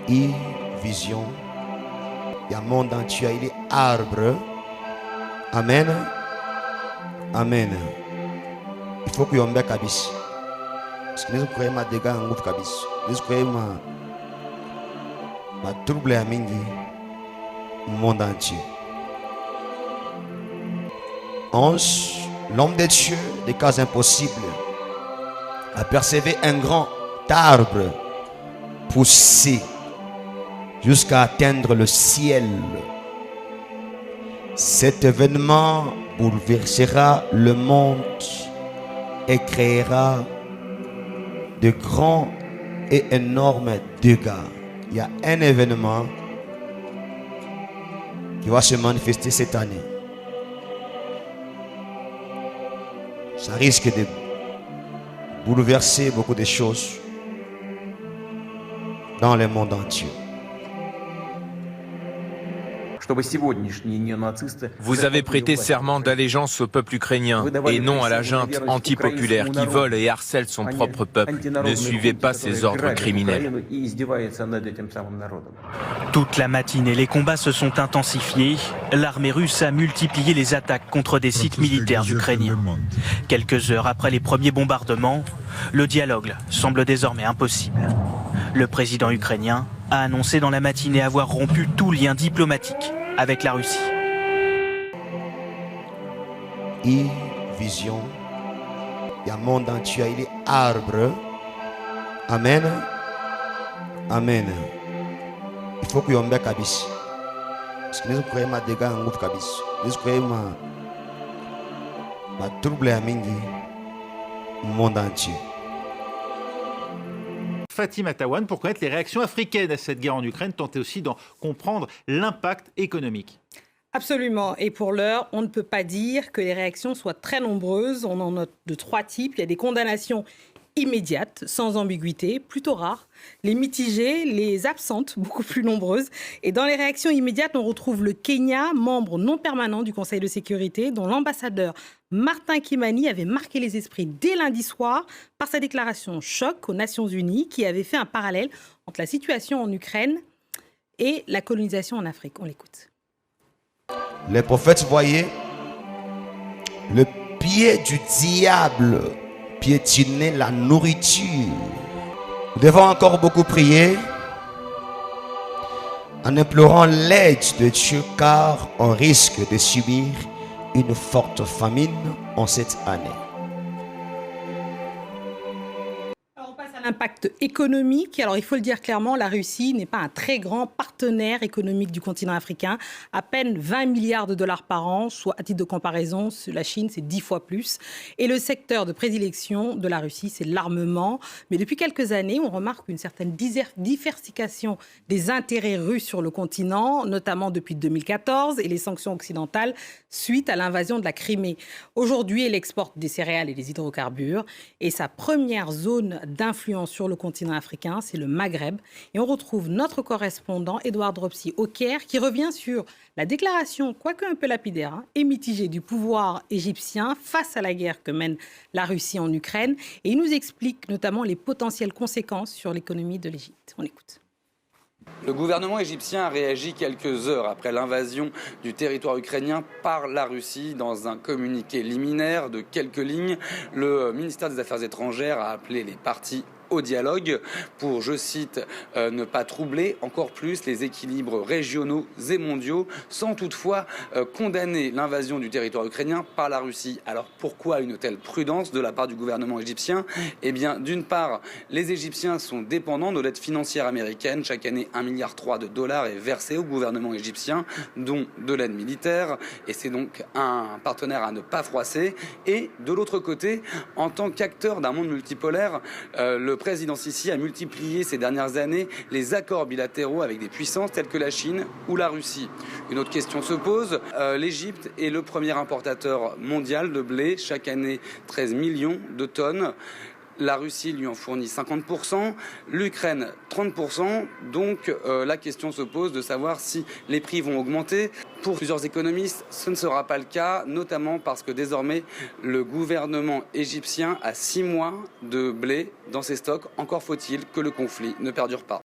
vision. Il y a monde entier, il est arbre. Amen. Amen. Il faut que vous ayez kabis. Parce que nous croyons ma dégâts en groupe kabis. Nous croyons ma trouble à mingi. Monde entier. 11. L'homme de Dieu, des cas impossibles, a persévé un grand arbre poussé jusqu'à atteindre le ciel. Cet événement bouleversera le monde et créera de grands et énormes dégâts. Il y a un événement qui va se manifester cette année. Ça risque de bouleverser beaucoup de choses dans le monde entier. Vous avez prêté serment d'allégeance au peuple ukrainien et non à la junte antipopulaire qui vole et harcèle son propre peuple. Ne suivez pas ces ordres criminels. Toute la matinée, les combats se sont intensifiés. L'armée russe a multiplié les attaques contre des sites militaires ukrainiens. Quelques heures après les premiers bombardements, le dialogue semble désormais impossible. Le président ukrainien a annoncé dans la matinée avoir rompu tout lien diplomatique avec la Russie. Vision. Il y a monde entier, il est arbre. Amen. Amen. Il faut que vous ayez kabis. Parce que nous croyons ma dégâts en groupe kabis. Nous croyons ma trouble à mingi. Monde entier. Fatima Tawan pour connaître les réactions africaines à cette guerre en Ukraine, tenter aussi d'en comprendre l'impact économique. Absolument. Et pour l'heure, on ne peut pas dire que les réactions soient très nombreuses. On en note de 3 types. Il y a des condamnations immédiates, sans ambiguïté, plutôt rares. Les mitigées, les absentes, beaucoup plus nombreuses. Et dans les réactions immédiates, on retrouve le Kenya, membre non permanent du Conseil de sécurité, dont l'ambassadeur Martin Kimani avait marqué les esprits dès lundi soir par sa déclaration choc aux Nations Unies qui avait fait un parallèle entre la situation en Ukraine et la colonisation en Afrique. On l'écoute. Les prophètes voyaient le pied du diable piétiner la nourriture. Nous devons encore beaucoup prier en implorant l'aide de Dieu car on risque de subir une forte famine en cette année. Impact économique. Alors, il faut le dire clairement, la Russie n'est pas un très grand partenaire économique du continent africain. À peine 20 milliards de dollars par an, soit à titre de comparaison, la Chine, c'est 10 fois plus. Et le secteur de prédilection de la Russie, c'est l'armement. Mais depuis quelques années, on remarque une certaine diversification des intérêts russes sur le continent, notamment depuis 2014 et les sanctions occidentales suite à l'invasion de la Crimée. Aujourd'hui, elle exporte des céréales et des hydrocarbures. Et sa première zone d'influence sur le continent africain, c'est le Maghreb. Et on retrouve notre correspondant, Edouard Dropsy, au Caire, qui revient sur la déclaration, quoique un peu lapidaire, et mitigée du pouvoir égyptien face à la guerre que mène la Russie en Ukraine. Et il nous explique notamment les potentielles conséquences sur l'économie de l'Égypte. On écoute. Le gouvernement égyptien a réagi quelques heures après l'invasion du territoire ukrainien par la Russie. Dans un communiqué liminaire de quelques lignes, le ministère des Affaires étrangères a appelé les parties au dialogue pour, je cite, ne pas troubler encore plus les équilibres régionaux et mondiaux, sans toutefois condamner l'invasion du territoire ukrainien par la Russie. Alors pourquoi une telle prudence de la part du gouvernement égyptien ? Eh bien, d'une part, les Égyptiens sont dépendants de l'aide financière américaine. Chaque année, 1,3 milliard de dollars est versé au gouvernement égyptien, dont de l'aide militaire. Et c'est donc un partenaire à ne pas froisser. Et de l'autre côté, en tant qu'acteur d'un monde multipolaire, le président Sisi a multiplié ces dernières années les accords bilatéraux avec des puissances telles que la Chine ou la Russie. Une autre question se pose. L'Égypte est le premier importateur mondial de blé. Chaque année, 13 millions de tonnes. La Russie lui en fournit 50%, l'Ukraine 30%. Donc la question se pose de savoir si les prix vont augmenter. Pour plusieurs économistes, ce ne sera pas le cas, notamment parce que désormais le gouvernement égyptien a 6 mois de blé dans ses stocks. Encore faut-il que le conflit ne perdure pas.